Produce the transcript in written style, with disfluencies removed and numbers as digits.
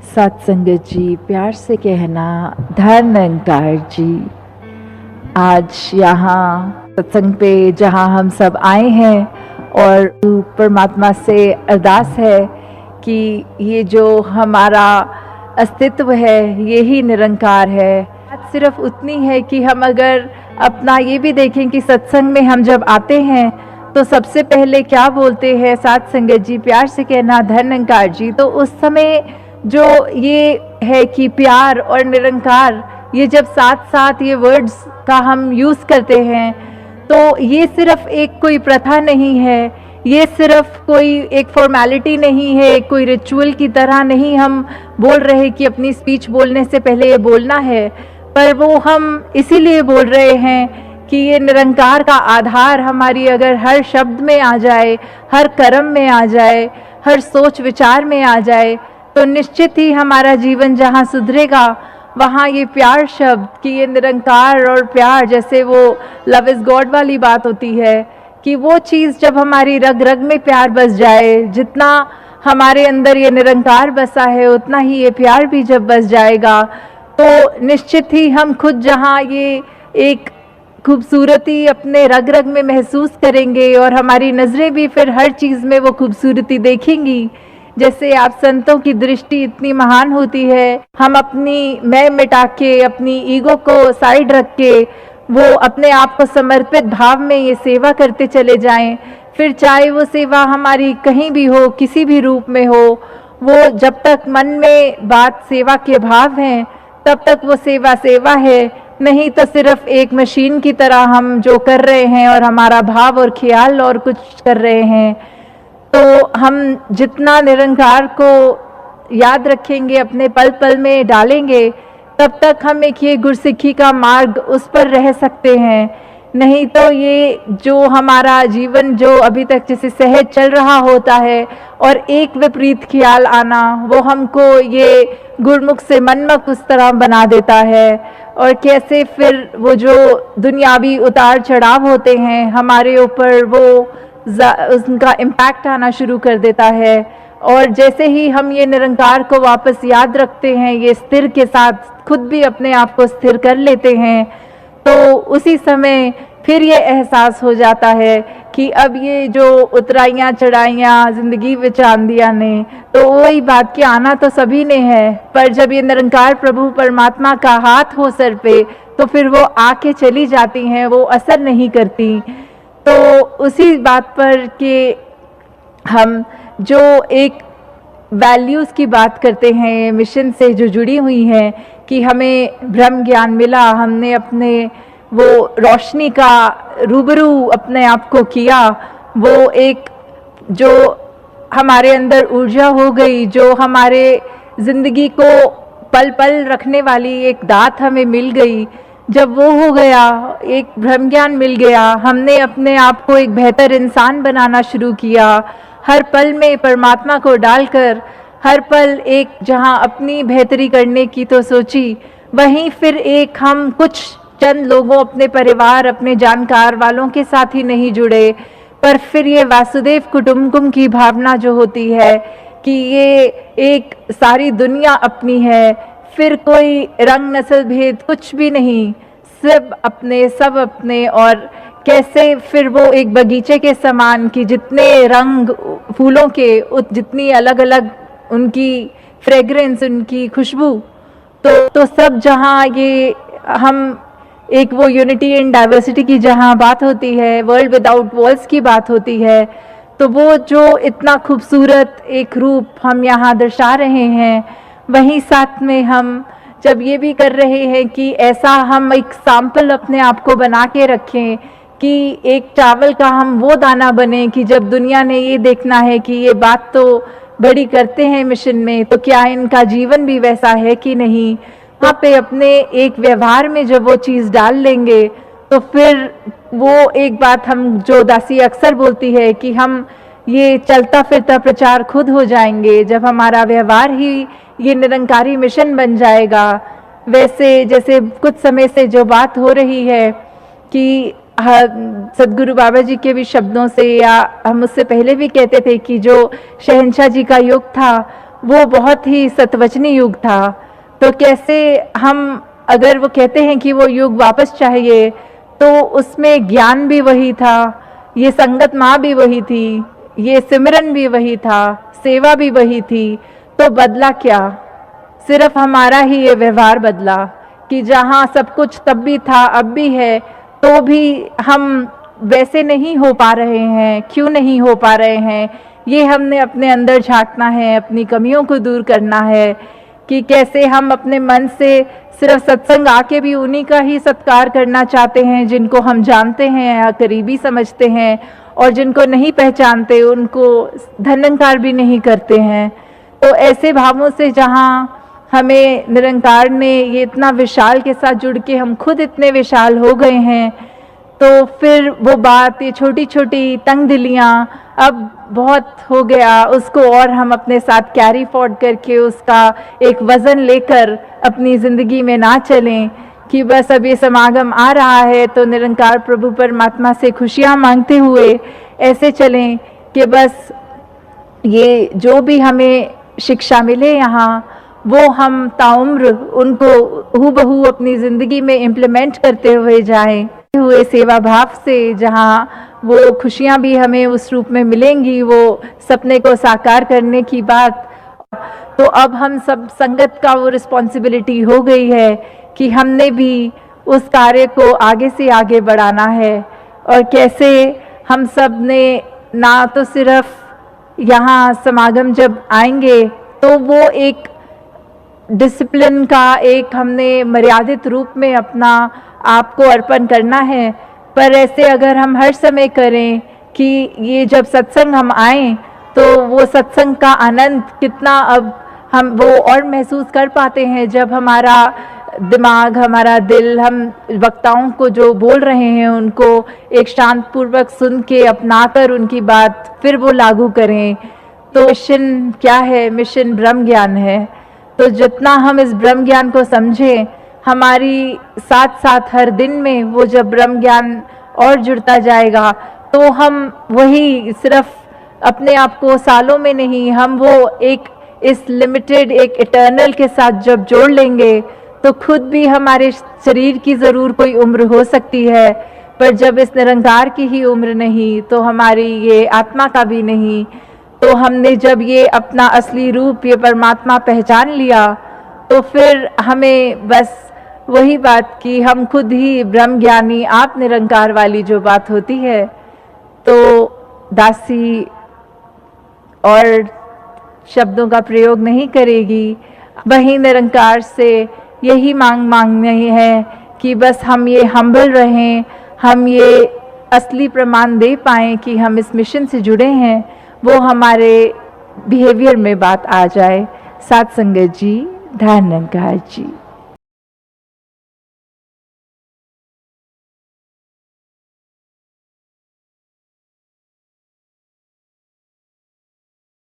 सत्संगत जी, प्यार से कहना धन निरंकार जी। आज यहाँ सत्संग पे जहाँ हम सब आए हैं और परमात्मा से अरदास है कि ये जो हमारा अस्तित्व है ये ही निरंकार है। बात सिर्फ उतनी है कि हम अगर अपना ये भी देखें कि सत्संग में हम जब आते हैं तो सबसे पहले क्या बोलते हैं साथ संगत जी, प्यार से कहना धन निरंकार जी। तो उस समय जो ये है कि प्यार और निरंकार ये जब साथ साथ ये वर्ड्स का हम यूज़ करते हैं तो ये सिर्फ एक कोई प्रथा नहीं है, ये सिर्फ कोई एक फॉर्मेलिटी नहीं है, कोई रिचुअल की तरह नहीं हम बोल रहे कि अपनी स्पीच बोलने से पहले ये बोलना है, पर वो हम इसीलिए बोल रहे हैं कि ये निरंकार का आधार हमारी अगर हर शब्द में आ जाए, हर कर्म में आ जाए, हर सोच विचार में आ जाए तो निश्चित ही हमारा जीवन जहाँ सुधरेगा वहाँ ये प्यार शब्द कि ये निरंकार और प्यार, जैसे वो लव इज़ गॉड वाली बात होती है कि वो चीज़ जब हमारी रग रग में प्यार बस जाए, जितना हमारे अंदर ये निरंकार बसा है उतना ही ये प्यार भी जब बस जाएगा तो निश्चित ही हम खुद जहाँ ये एक खूबसूरती अपने रग रग में महसूस करेंगे और हमारी नज़रें भी फिर हर चीज़ में वो खूबसूरती देखेंगी। जैसे आप संतों की दृष्टि इतनी महान होती है, हम अपनी मैं मिटा के अपनी ईगो को साइड रख के वो अपने आप को समर्पित भाव में ये सेवा करते चले जाएं, फिर चाहे वो सेवा हमारी कहीं भी हो, किसी भी रूप में हो, वो जब तक मन में बात सेवा के भाव हैं तब तक वो सेवा सेवा है, नहीं तो सिर्फ एक मशीन की तरह हम जो कर रहे हैं और हमारा भाव और ख्याल और कुछ कर रहे हैं। तो हम जितना निरंकार को याद रखेंगे, अपने पल पल में डालेंगे, तब तक हम एक ये गुरसिक्खी का मार्ग उस पर रह सकते हैं। नहीं तो ये जो हमारा जीवन जो अभी तक जैसे सहज चल रहा होता है और एक विपरीत ख्याल आना वो हमको ये गुरमुख से मनमुख उस तरह बना देता है और कैसे फिर वो जो दुनियावी उतार चढ़ाव होते हैं हमारे ऊपर वो उनका इम्पैक्ट आना शुरू कर देता है। और जैसे ही हम ये निरंकार को वापस याद रखते हैं, ये स्थिर के साथ खुद भी अपने आप को स्थिर कर लेते हैं, तो उसी समय फिर ये एहसास हो जाता है कि अब ये जो उतराइयाँ चढ़ाइयाँ ज़िंदगी विच आंदियाँ ने, तो वही बात कि आना तो सभी ने है, पर जब ये निरंकार प्रभु परमात्मा का हाथ हो सर पे तो फिर वो आके चली जाती हैं, वो असर नहीं करती। तो उसी बात पर कि हम जो एक वैल्यूज़ की बात करते हैं मिशन से जो जुड़ी हुई हैं कि हमें ब्रह्म ज्ञान मिला, हमने अपने वो रोशनी का रूबरू अपने आप को किया, वो एक जो हमारे अंदर ऊर्जा हो गई, जो हमारे ज़िंदगी को पल पल रखने वाली एक दात हमें मिल गई, जब वो हो गया, एक ब्रह्म ज्ञान मिल गया, हमने अपने आप को एक बेहतर इंसान बनाना शुरू किया, हर पल में परमात्मा को डालकर हर पल एक जहाँ अपनी बेहतरी करने की तो सोची, वहीं फिर एक हम कुछ चंद लोगों, अपने परिवार, अपने जानकार वालों के साथ ही नहीं जुड़े, पर फिर ये वासुदेव कुटुंबकम की भावना जो होती है कि ये एक सारी दुनिया अपनी है, फिर कोई रंग नस्ल भेद कुछ भी नहीं, सब अपने सब अपने। और कैसे फिर वो एक बगीचे के समान कि जितने रंग फूलों के जितनी अलग अलग उनकी फ्रेग्रेंस, उनकी खुशबू, तो सब जहाँ ये हम एक वो यूनिटी एंड डाइवर्सिटी की जहाँ बात होती है, वर्ल्ड विदाउट वॉल्स की बात होती है, तो वो जो इतना खूबसूरत एक रूप हम यहाँ दर्शा रहे हैं, वहीं साथ में हम जब ये भी कर रहे हैं कि ऐसा हम एक सैंपल अपने आप को बना के रखें कि एक चावल का हम वो दाना बने कि जब दुनिया ने ये देखना है कि ये बात तो बड़ी करते हैं मिशन में, तो क्या इनका जीवन भी वैसा है कि नहीं, वहाँ पे अपने एक व्यवहार में जब वो चीज़ डाल लेंगे तो फिर वो एक बात हम जो दासी अक्सर बोलती है कि हम ये चलता फिरता प्रचार खुद हो जाएंगे जब हमारा व्यवहार ही ये निरंकारी मिशन बन जाएगा। वैसे जैसे कुछ समय से जो बात हो रही है कि सदगुरु बाबा जी के भी शब्दों से, या हम उससे पहले भी कहते थे कि जो शहंशाह जी का युग था वो बहुत ही सतवचनी युग था। तो कैसे हम, अगर वो कहते हैं कि वो युग वापस चाहिए, तो उसमें ज्ञान भी वही था, ये संगत माँ भी वही थी, ये सिमरन भी वही था, सेवा भी वही थी। तो बदला क्या? सिर्फ हमारा ही ये व्यवहार बदला कि जहाँ सब कुछ तब भी था अब भी है, तो भी हम वैसे नहीं हो पा रहे हैं। क्यों नहीं हो पा रहे हैं? ये हमने अपने अंदर झांकना है, अपनी कमियों को दूर करना है कि कैसे हम अपने मन से सिर्फ सत्संग आके भी उन्हीं का ही सत्कार करना चाहते हैं जिनको हम जानते हैं या करीबी समझते हैं, और जिनको नहीं पहचानते उनको धन्यकार भी नहीं करते हैं। तो ऐसे भावों से जहाँ हमें निरंकार ने ये इतना विशाल के साथ जुड़ के हम खुद इतने विशाल हो गए हैं, तो फिर वो बात, ये छोटी छोटी तंग दिलियाँ अब बहुत हो गया, उसको और हम अपने साथ कैरी फॉरवर्ड करके उसका एक वज़न लेकर अपनी ज़िंदगी में ना चलें कि बस अब ये समागम आ रहा है तो निरंकार प्रभु परमात्मा से खुशियाँ मांगते हुए ऐसे चलें कि बस ये जो भी हमें शिक्षा मिले यहाँ, वो हम ताउम्र उनको हूबहू अपनी ज़िंदगी में इम्प्लीमेंट करते हुए जाएं हुए सेवा भाव से, जहाँ वो खुशियाँ भी हमें उस रूप में मिलेंगी, वो सपने को साकार करने की बात। तो अब हम सब संगत का वो रिस्पॉन्सिबिलिटी हो गई है कि हमने भी उस कार्य को आगे से आगे बढ़ाना है। और कैसे हम सब ने ना तो सिर्फ यहाँ समागम जब आएंगे तो वो एक डिसिप्लिन का एक हमने मर्यादित रूप में अपना आप को अर्पण करना है, पर ऐसे अगर हम हर समय करें कि ये जब सत्संग हम आए तो वो सत्संग का आनंद कितना अब हम वो और महसूस कर पाते हैं जब हमारा दिमाग, हमारा दिल, हम वक्ताओं को जो बोल रहे हैं उनको एक शांतपूर्वक सुन के अपना कर उनकी बात फिर वो लागू करें। तो मिशन क्या है? मिशन ब्रह्म ज्ञान है। तो जितना हम इस ब्रह्म ज्ञान को समझें, हमारी साथ साथ हर दिन में वो जब ब्रह्म ज्ञान और जुड़ता जाएगा तो हम वही सिर्फ अपने आप को सालों में नहीं, हम वो एक इस लिमिटेड एक इटर्नल के साथ जब जोड़ लेंगे तो खुद भी हमारे शरीर की ज़रूर कोई उम्र हो सकती है, पर जब इस निरंकार की ही उम्र नहीं तो हमारी ये आत्मा का भी नहीं। तो हमने जब ये अपना असली रूप, ये परमात्मा पहचान लिया, तो फिर हमें बस वही बात कि हम खुद ही ब्रह्म ज्ञानी, आप निरंकार वाली जो बात होती है, तो दासी और शब्दों का प्रयोग नहीं करेगी, वही निरंकार से यही मांगनी है कि बस हम ये हम्बल रहें, हम ये असली प्रमाण दे पाएँ कि हम इस मिशन से जुड़े हैं, वो हमारे बिहेवियर में बात आ जाए। साथ संगत जी, धन्यकार जी।